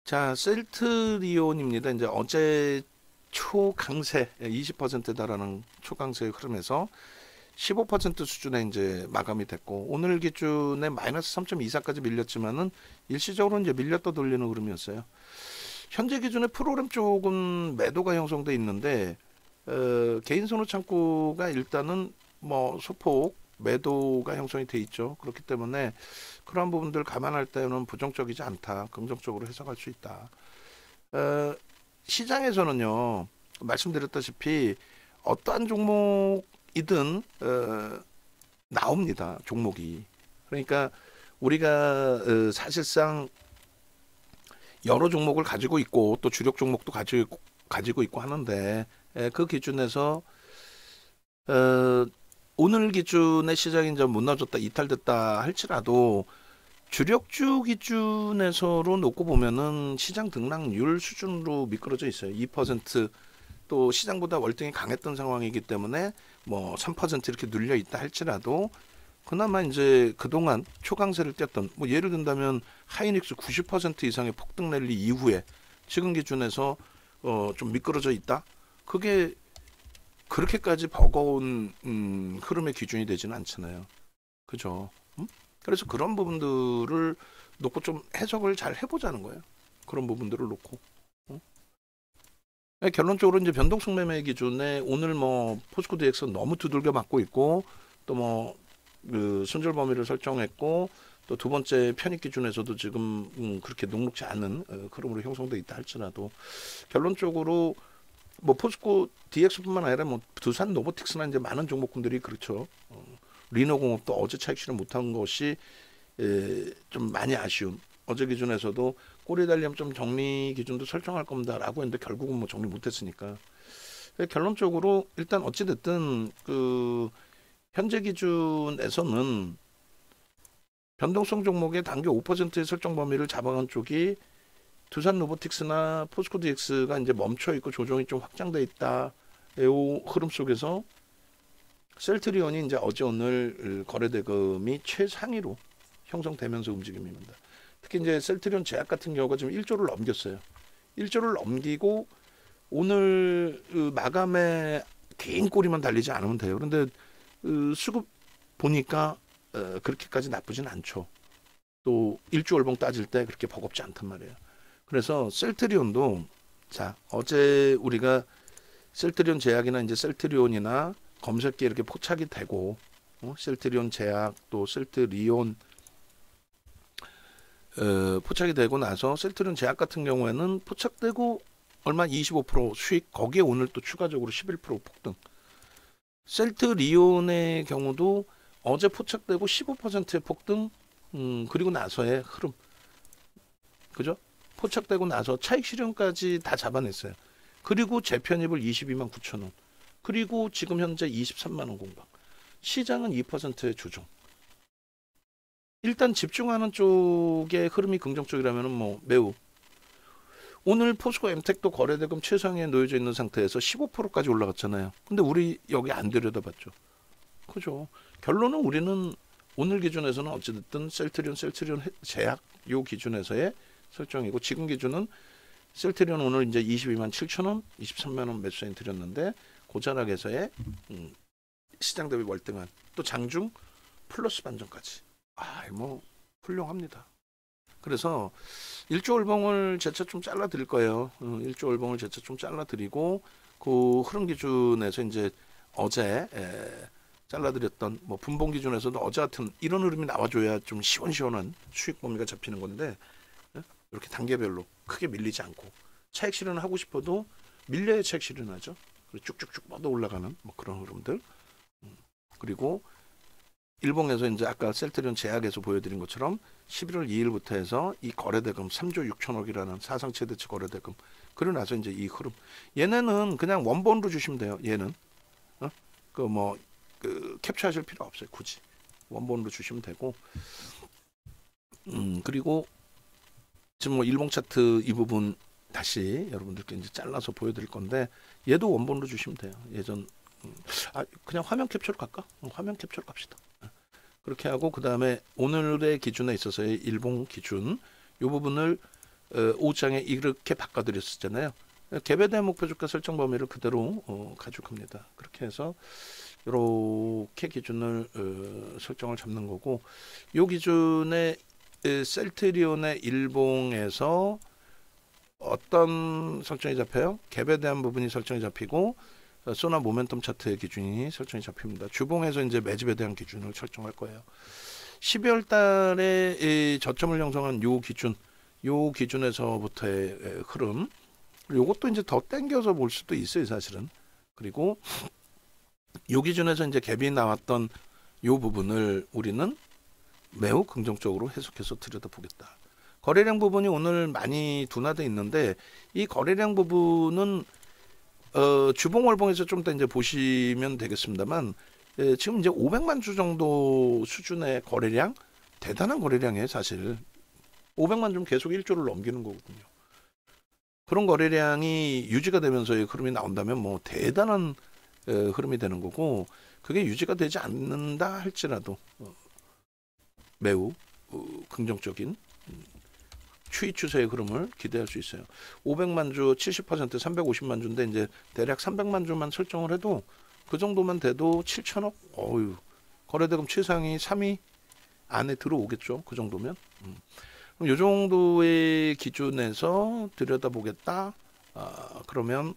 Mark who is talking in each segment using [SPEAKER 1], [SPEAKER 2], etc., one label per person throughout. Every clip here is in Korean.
[SPEAKER 1] 자, 셀트리온입니다. 이제 어제 초강세 20% 달하는 초강세의 흐름에서 15% 수준에 이제 마감이 됐고, 오늘 기준에 마이너스 3.24까지 밀렸지만은 일시적으로 이제 밀렸다 돌리는 흐름이었어요. 현재 기준에 프로그램 쪽은 매도가 형성돼 있는데, 개인 선호 창구가 일단은 뭐 소폭 매도가 형성이 돼 있죠. 그렇기 때문에 그러한 부분들 감안할 때는 부정적이지 않다, 긍정적으로 해석할 수 있다. 어, 시장에서는요, 말씀드렸다시피 어떠한 종목이든 나옵니다. 종목이. 그러니까 우리가 사실상 여러 종목을 가지고 있고 또 주력 종목도 가지고 있고 하는데, 그 기준에서 어, 오늘 기준의 시장이 이제 무너졌다, 이탈됐다 할지라도 주력주 기준에서로 놓고 보면은 시장 등락률 수준으로 미끄러져 있어요. 2%또 시장보다 월등히 강했던 상황이기 때문에 뭐 3% 이렇게 눌려 있다 할지라도 그나마 이제 그동안 초강세를 띄었던, 뭐 예를 든다면 하이닉스 90% 이상의 폭등 랠리 이후에 지금 기준에서 좀 미끄러져 있다. 그게 그렇게까지 버거운 흐름의 기준이 되지는 않잖아요. 그죠? 그래서 그런 부분들을 놓고 좀 해석을 잘 해보자는 거예요. 그런 부분들을 놓고. 어? 결론적으로 이제 변동성 매매 기준에 오늘 뭐 포스코 DX 너무 두들겨 맞고 있고, 또 뭐 그 손절 범위를 설정했고, 또 두 번째 편입 기준에서도 지금 그렇게 녹록지 않은 흐름으로 형성돼 있다 할지라도 결론적으로 뭐 포스코 DX뿐만 아니라 뭐 두산 노보틱스나 이제 많은 종목군들이 그렇죠. 리노공업도 어제 차익 실현 못한 것이 좀 많이 아쉬운. 어제 기준에서도 꼬리 달리면 좀 정리 기준도 설정할 겁니다라고 했는데 결국은 뭐 정리 못했으니까. 결론적으로 일단 어찌 됐든 그 현재 기준에서는 변동성 종목의 단기 5%의 설정 범위를 잡아간 쪽이 두산 로보틱스나 포스코 DX가 이제 멈춰 있고 조정이 좀 확장돼 있다. 이 흐름 속에서 셀트리온이 이제 어제 오늘 거래대금이 최상위로 형성되면서 움직임입니다. 특히 이제 셀트리온 제약 같은 경우가 지금 1조를 넘겼어요. 1조를 넘기고 오늘 마감에 긴 꼬리만 달리지 않으면 돼요. 그런데 수급 보니까 그렇게까지 나쁘진 않죠. 또 일주 월봉 따질 때 그렇게 버겁지 않단 말이에요. 그래서 셀트리온도, 자, 어제 우리가 셀트리온 제약이나 이제 셀트리온이나 검색기에 이렇게 포착이 되고, 셀트리온 제약 또 셀트리온 포착이 되고 나서 셀트리온 제약 같은 경우에는 포착되고 얼마 25% 수익, 거기에 오늘 또 추가적으로 11% 폭등. 셀트리온의 경우도 어제 포착되고 15%의 폭등, 그리고 나서의 흐름, 그죠? 포착되고 나서 차익 실현까지 다 잡아냈어요. 그리고 재편입을 22만 9천 원. 그리고 지금 현재 23만 원 공방. 시장은 2%의 조정. 일단 집중하는 쪽의 흐름이 긍정적이라면 뭐 매우. 오늘 포스코 엠텍도 거래대금 최상위에 놓여져 있는 상태에서 15%까지 올라갔잖아요. 근데 우리 여기 안 들여다봤죠. 그죠? 결론은 우리는 오늘 기준에서는 어찌됐든 셀트리온 제약 요 기준에서의 설정이고, 지금 기준은 셀트리온 오늘 이제 22만 7천 원, 23만 원 매수인 드렸는데 고자락에서의 시장 대비 월등한, 또 장중 플러스 반전까지. 뭐 훌륭합니다. 그래서 일조 월봉을 제차 좀 잘라 드릴 거예요. 일조 월봉을 제차 좀 잘라 드리고, 그 흐름 기준에서 이제 어제 잘라드렸던 뭐 분봉 기준에서도 어제 같은 이런 흐름이 나와줘야 좀 시원시원한 수익 범위가 잡히는 건데, 이렇게 단계별로 크게 밀리지 않고 차익 실현을 하고 싶어도 밀려야 차익 실현하죠. 쭉쭉쭉 뻗어 올라가는 뭐 그런 흐름들. 그리고 일봉에서 이제 아까 셀트리온 제약에서 보여드린 것처럼 11월 2일부터 해서 이 거래대금 3조 6천억이라는 사상 최대치 거래대금, 그러고 나서 이제 이 흐름, 얘네는 그냥 원본으로 주시면 돼요. 얘는 캡처하실 필요 없어요. 굳이 원본으로 주시면 되고, 그리고 지금 뭐 일봉 차트 이 부분 다시 여러분들께 이제 잘라서 보여드릴 건데, 얘도 원본으로 주시면 돼요. 예전 그냥 화면 캡처로 갈까? 화면 캡처로 갑시다. 그렇게 하고 그 다음에 오늘의 기준에 있어서의 일봉 기준 이 부분을 5장에 이렇게 바꿔드렸었잖아요. 갭에 대한 목표 주가 설정 범위를 그대로 가지고 갑니다. 그렇게 해서 이렇게 기준을 설정을 잡는 거고, 이 기준에 셀트리온의 일봉에서 어떤 설정이 잡혀요? 갭에 대한 부분이 설정이 잡히고 소나 모멘텀 차트의 기준이 설정이 잡힙니다. 주봉에서 이제 매집에 대한 기준을 설정할 거예요. 12월 달에 저점을 형성한 요 기준, 요 기준에서부터의 흐름, 요것도 이제 더 땡겨서 볼 수도 있어요, 사실은. 그리고 요 기준에서 이제 갭이 나왔던 요 부분을 우리는 매우 긍정적으로 해석해서 들여다보겠다. 거래량 부분이 오늘 많이 둔화돼 있는데, 이 거래량 부분은 주봉 월봉에서 좀 더 이제 보시면 되겠습니다만, 지금 이제 500만 주 정도 수준의 거래량, 대단한 거래량이에요, 사실. 500만 주면 계속 1조를 넘기는 거거든요. 그런 거래량이 유지가 되면서의 흐름이 나온다면 뭐 대단한 흐름이 되는 거고, 그게 유지가 되지 않는다 할지라도 매우 긍정적인 추이 추세의 흐름을 기대할 수 있어요. 500만 주 70% 350만 주인데 이제 대략 300만 주만 설정을 해도 그 정도만 돼도 7천억, 어유 거래대금 최상위 3위 안에 들어오겠죠. 그 정도면. 그럼 이 정도의 기준에서 들여다보겠다. 그러면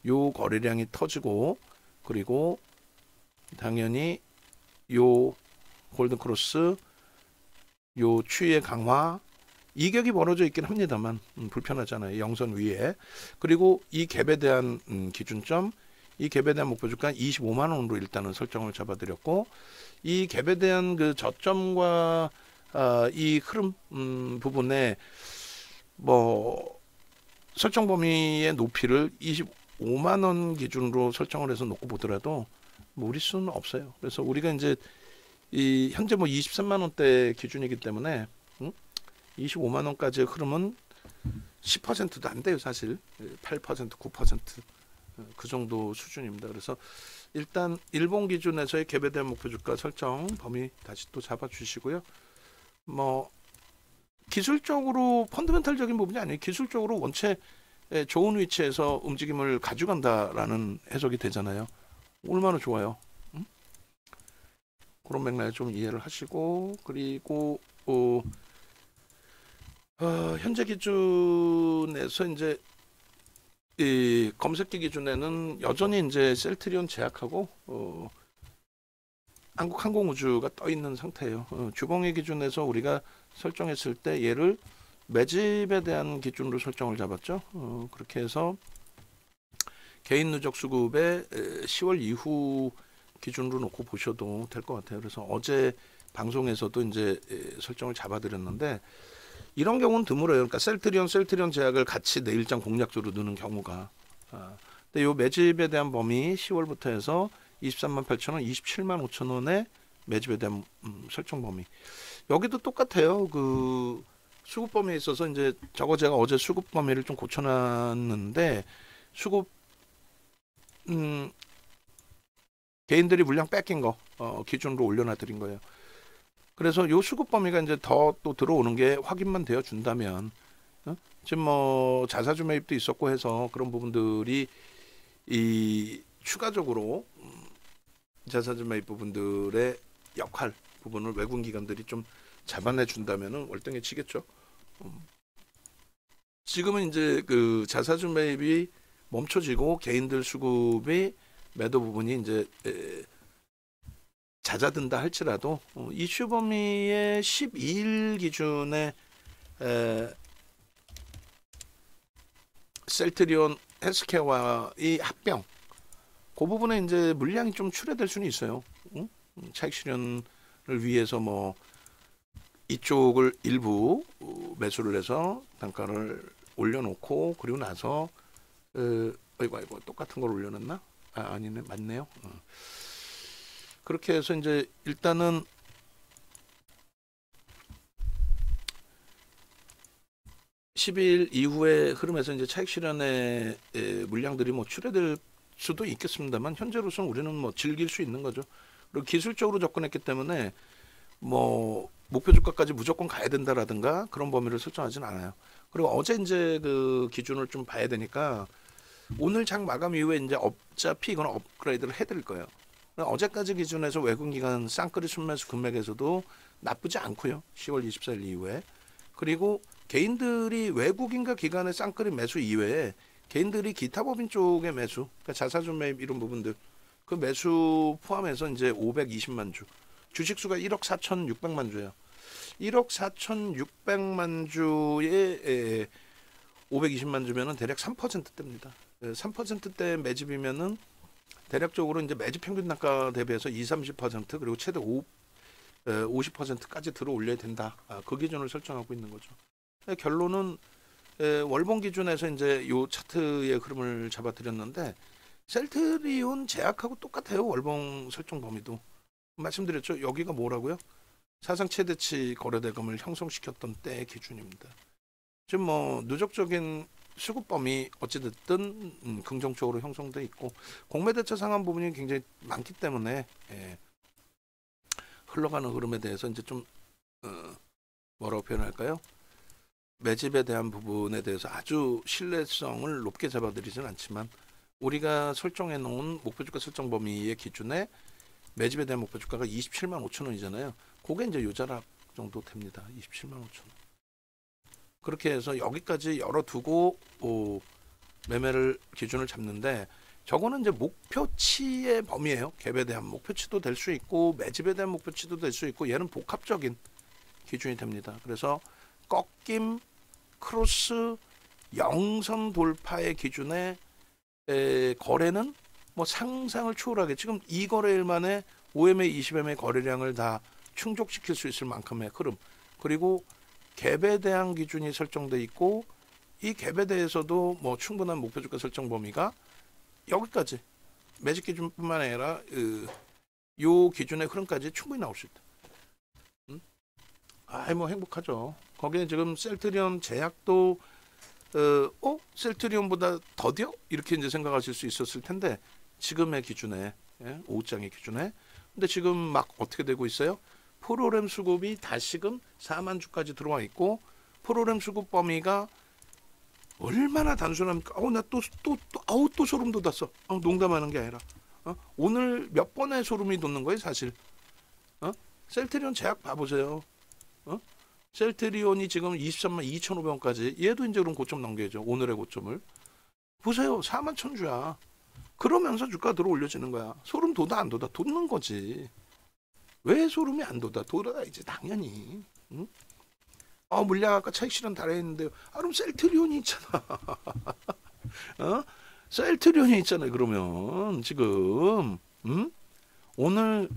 [SPEAKER 1] 요 거래량이 터지고, 그리고 당연히 요 골든크로스, 요 추이의 강화, 이격이 벌어져 있긴 합니다만 불편하잖아요. 영선 위에. 그리고 이 갭에 대한 기준점, 이 갭에 대한 목표 주가 25만 원으로 일단은 설정을 잡아드렸고, 이 갭에 대한 그 저점과 이 흐름 부분에 뭐 설정 범위의 높이를 25만 원 기준으로 설정을 해서 놓고 보더라도 뭐 무리수는 없어요. 그래서 우리가 이제 이 현재 뭐 23만 원대 기준이기 때문에 25만 원까지의 흐름은 10%도 안 돼요, 사실. 8%, 9%그 정도 수준입니다. 그래서 일단 일본 기준에서의 갭에 대한 목표 주가 설정 범위 다시 또 잡아 주시고요. 뭐 기술적으로 펀더멘탈적인 부분이 아니에요. 기술적으로 원체 좋은 위치에서 움직임을 가져간다라는 해석이 되잖아요. 얼마나 좋아요. 그런 맥락에 좀 이해를 하시고, 그리고 현재 기준에서 이제 이 검색기 기준에는 여전히 이제 셀트리온 제약하고 한국항공우주가 떠 있는 상태예요. 주봉의 기준에서 우리가 설정했을 때 얘를 매집에 대한 기준으로 설정을 잡았죠. 그렇게 해서 개인 누적 수급의 10월 이후 기준으로 놓고 보셔도 될 것 같아요. 그래서 어제 방송에서도 이제 설정을 잡아드렸는데, 이런 경우는 드물어요. 그러니까 셀트리온 제약을 같이 내일장 공략적으로 넣는 경우가. 근데 요 매집에 대한 범위 10월부터 해서 23만 8천 원, 27만 5천 원의 매집에 대한 설정 범위. 여기도 똑같아요. 그 수급 범위에 있어서 이제 저거 제가 어제 수급 범위를 좀 고쳐놨는데, 수급 개인들이 물량 뺏긴 거 기준으로 올려놔드린 거예요. 그래서 요 수급 범위가 이제 더 또 들어오는 게 확인만 되어 준다면, 지금 뭐 자사주 매입도 있었고 해서 그런 부분들이 이 추가적으로 자사주 매입 부분들의 역할 부분을 외국인 기관들이 좀 잡아내 준다면은 월등히 치겠죠. 지금은 이제 그 자사주 매입이 멈춰지고 개인들 수급이 매도 부분이 이제 잦아든다 할지라도 이슈 범위의 12일 기준에 셀트리온 헬스케어와의 합병, 그 부분에 이제 물량이 좀 출회될 수는 있어요. 차익 실현을 위해서 뭐 이쪽을 일부 매수를 해서 단가를 올려놓고, 그리고 나서 아이고 똑같은 걸 올려놨나? 아니네, 맞네요. 그렇게 해서 이제 일단은 (12일) 이후의 흐름에서 이제 차익 실현의 물량들이 뭐 출회될 수도 있겠습니다만, 현재로서는 우리는 뭐 즐길 수 있는 거죠. 그리고 기술적으로 접근했기 때문에 뭐 목표 주가까지 무조건 가야 된다라든가 그런 범위를 설정하진 않아요. 그리고 어제 이제 그 기준을 좀 봐야 되니까 오늘 장 마감 이후에 이제 어차피 이건 업그레이드를 해드릴 거예요. 어제까지 기준에서 외국기관 쌍끌이 순매수 금액에서도 나쁘지 않고요. 10월 24일 이후에. 그리고 개인들이 외국인과 기관의 쌍끌이 매수 이외에 개인들이 기타 법인 쪽의 매수, 그러니까 자사주 매입 이런 부분들 그 매수 포함해서 이제 520만 주, 주식수가 1억 4,600만 주예요. 1억 4,600만 주에 520만 주면은 대략 3%대입니다. 3%대 매집이면은 대략적으로 이제 매집 평균 단가 대비해서 30% 그리고 최대 50%까지 들어 올려야 된다. 그 기준을 설정하고 있는 거죠. 결론은 월봉 기준에서 이제 요 차트의 흐름을 잡아드렸는데 셀트리온 제약하고 똑같아요. 월봉 설정 범위도 말씀드렸죠. 여기가 뭐라고요? 사상 최대치 거래대금을 형성시켰던 때의 기준입니다. 지금 뭐 누적적인 수급범위 어찌됐든 긍정적으로 형성돼 있고 공매대차 상한 부분이 굉장히 많기 때문에 흘러가는 흐름에 대해서 이제 좀 뭐라고 표현할까요? 매집에 대한 부분에 대해서 아주 신뢰성을 높게 잡아드리진 않지만 우리가 설정해 놓은 목표주가 설정 범위의 기준에 매집에 대한 목표주가가 27만 5천 원이잖아요. 그게 이제 요자락 정도 됩니다. 27만 5천 원. 그렇게 해서 여기까지 열어두고 매매를 기준을 잡는데 저거는 이제 목표치의 범위예요. 갭에 대한 목표치도 될 수 있고 매집에 대한 목표치도 될 수 있고 얘는 복합적인 기준이 됩니다. 그래서 꺾임, 크로스, 영선 돌파의 기준에 거래는 뭐 상상을 초월하게 지금 이 거래일 만에 5MA, 20MA 거래량을 다 충족시킬 수 있을 만큼의 흐름 그리고 갭에 대한 기준이 설정돼 있고 이 갭에 대해서도 뭐 충분한 목표주가 설정 범위가 여기까지 매직 기준뿐만 아니라 요 기준의 흐름까지 충분히 나올 수 있다. 아이 뭐 행복하죠. 거기에 지금 셀트리온 제약도 셀트리온보다 더디어? 이렇게 이제 생각하실 수 있었을 텐데 지금의 기준에 오후장의 기준에 근데 지금 막 어떻게 되고 있어요? 프로그램 수급이 다시금 4만 주까지 들어와 있고 프로그램 수급 범위가 얼마나 단순합니까? 또 소름 돋았어. 농담하는 게 아니라 오늘 몇 번의 소름이 돋는 거예요, 사실. 셀트리온 제약 봐보세요. 셀트리온이 지금 23만 2,500원까지 얘도 이제 그럼 고점 넘겨야죠. 오늘의 고점을 보세요. 4만 천주야. 그러면서 주가 들어 올려지는 거야. 소름 돋아 안 돋아? 돋는 거지. 왜 소름이 안 돋아? 돋아야지 당연히. 응? 물량 아까 차익 실현 달했는데 그럼 셀트리온이 있잖아. 셀트리온이 있잖아요. 그러면 지금 오늘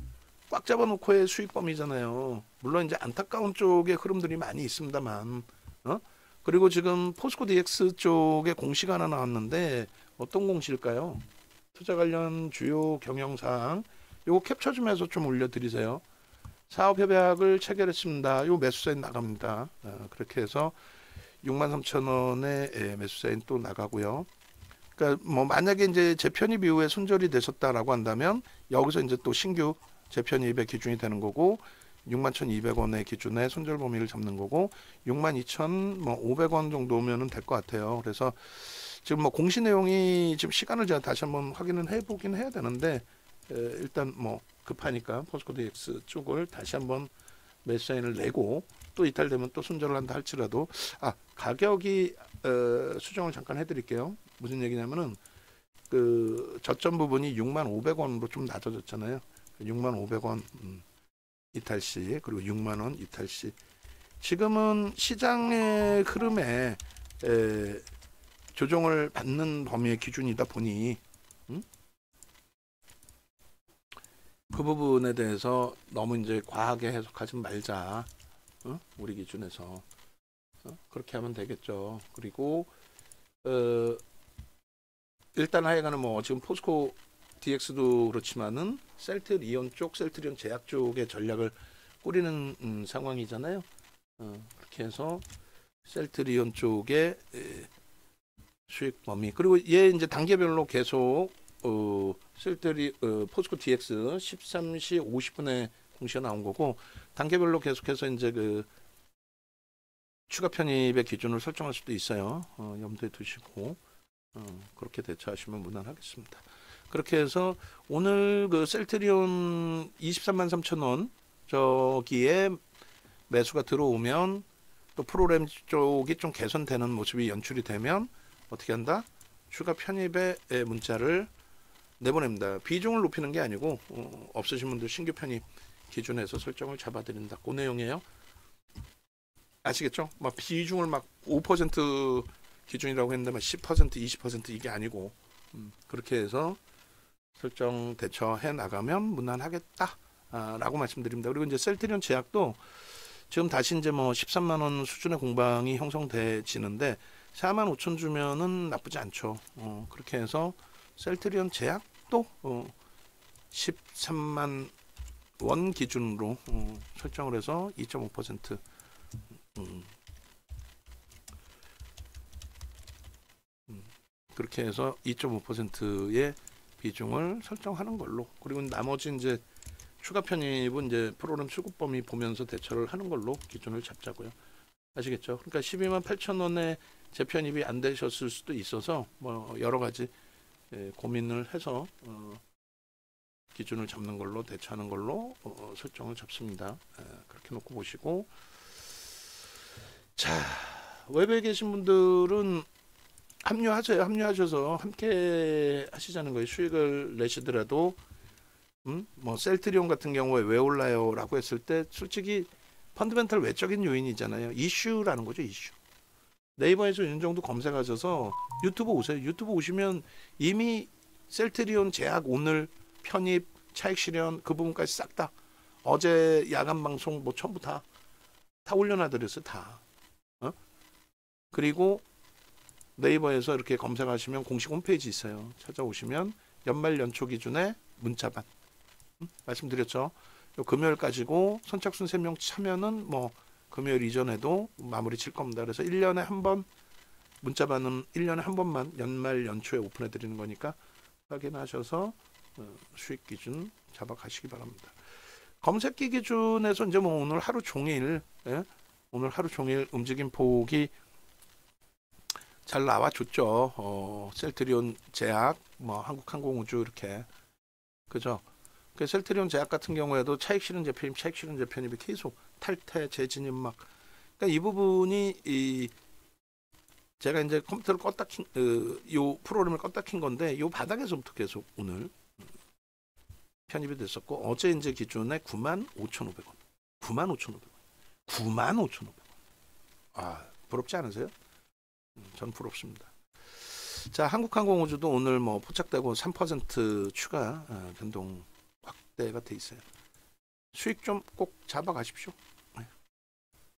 [SPEAKER 1] 꽉 잡아놓고의 수익 범위잖아요. 물론 이제 안타까운 쪽의 흐름들이 많이 있습니다만 그리고 지금 포스코 DX 쪽에 공시가 하나 나왔는데 어떤 공시일까요? 투자 관련 주요 경영사항 요거 캡처 좀 해서 좀 올려드리세요. 사업협약을 체결했습니다. 요 매수사인 나갑니다. 그렇게 해서 63,000원의 매수사인 또 나가고요. 그러니까 뭐 만약에 이제 재편입 이후에 손절이 되셨다라고 한다면 여기서 이제 또 신규 재편입의 기준이 되는 거고 61,200원의 기준에 손절 범위를 잡는 거고 62,500원 정도면은 될 것 같아요. 그래서 지금 뭐 공시 내용이 지금 시간을 제가 다시 한번 확인을 해보긴 해야 되는데 일단 뭐 급하니까 포스코 DX 쪽을 다시 한번 매수사인을 내고 또 이탈되면 또 손절을 한다 할지라도 가격이 수정을 잠깐 해드릴게요. 무슨 얘기냐면은 그 저점 부분이 65,000원으로 좀 낮아졌잖아요. 65,000원 이탈시 그리고 60,000원 이탈시 지금은 시장의 흐름에 조정을 받는 범위의 기준이다 보니 그 부분에 대해서 너무 이제 과하게 해석하지 말자. 우리 기준에서 그렇게 하면 되겠죠. 그리고 일단 하여간은 뭐 지금 포스코 DX도 그렇지만은 셀트리온 쪽, 셀트리온 제약 쪽의 전략을 꾸리는 상황이잖아요. 그렇게 해서 셀트리온 쪽의 수익 범위 그리고 얘 이제 단계별로 계속 포스코 DX 13시 50분에 공시가 나온 거고 단계별로 계속해서 이제 그 추가 편입의 기준을 설정할 수도 있어요. 염두에 두시고 그렇게 대처하시면 무난하겠습니다. 그렇게 해서 오늘 그 셀트리온 23만 3천 원 저기에 매수가 들어오면 또 프로그램 쪽이 좀 개선되는 모습이 연출이 되면 어떻게 한다? 추가 편입의 문자를 내보냅니다. 비중을 높이는 게 아니고 없으신 분들 신규 편입 기준에서 설정을 잡아드린다. 그 내용이에요. 아시겠죠? 막 비중을 막 5% 기준이라고 했는데 막 10%, 20% 이게 아니고 그렇게 해서 설정 대처해 나가면 무난하겠다. 라고 말씀드립니다. 그리고 이제 셀트리온 제약도 지금 다시 이제 뭐 13만 원 수준의 공방이 형성돼지는데 4만 5천 주면은 나쁘지 않죠. 그렇게 해서 셀트리온 제약도 13만 원 기준으로 설정을 해서 2.5% 그렇게 해서 2.5%의 비중을 설정하는 걸로, 그리고 나머지 이제 추가 편입은 이제 프로그램 수급 범위 보면서 대처를 하는 걸로 기준을 잡자고요. 아시겠죠? 그러니까 12만 8천 원에 재편입이 안 되셨을 수도 있어서 뭐 여러 가지 고민을 해서 기준을 잡는 걸로 대처하는 걸로 설정을 잡습니다. 그렇게 놓고 보시고, 자, 웹에 계신 분들은 합류하세요. 합류하셔서 함께 하시자는 거예요. 수익을 내시더라도 뭐 셀트리온 같은 경우에 왜 올라요? 라고 했을 때 솔직히 펀드멘탈 외적인 요인이잖아요. 이슈라는 거죠. 이슈. 네이버에서 이 정도 검색하셔서 유튜브 오세요. 유튜브 오시면 이미 셀트리온 제약 오늘 편입 차익 실현 그 부분까지 싹 다 어제 야간 방송 뭐 전부 다 올려놔드렸어요. 다. 그리고 네이버에서 이렇게 검색하시면 공식 홈페이지 있어요. 찾아오시면 연말 연초 기준에 문자반 말씀드렸죠. 금요일까지고 선착순 3명 차면은 뭐 금요일 이전에도 마무리 칠 겁니다. 그래서 1년에 한 번 문자반은 1년에 한 번만 연말 연초에 오픈해 드리는 거니까 확인하셔서 수익 기준 잡아 가시기 바랍니다. 검색기 기준에서 이제 뭐 오늘 하루 종일 오늘 하루 종일 움직임 폭이 잘 나와줬죠. 셀트리온 제약, 뭐 한국항공우주 이렇게, 그죠? 그 셀트리온 제약 같은 경우에도 차익 실현 재편입, 차익 실현 재편입이 계속 탈퇴, 재진입 막, 그러니까 이 부분이 제가 이제 컴퓨터를 껐다 킨, 요 프로그램을 껐다 킨 건데 요 바닥에서부터 계속 오늘 편입이 됐었고, 어제 이제 기준에 95,500원, 95,500원, 95,500원. 아, 부럽지 않으세요? 전 부럽습니다. 자, 한국항공우주도 오늘 뭐 포착되고 3% 추가 변동 확대가 돼 있어요. 수익 좀 꼭 잡아 가십시오.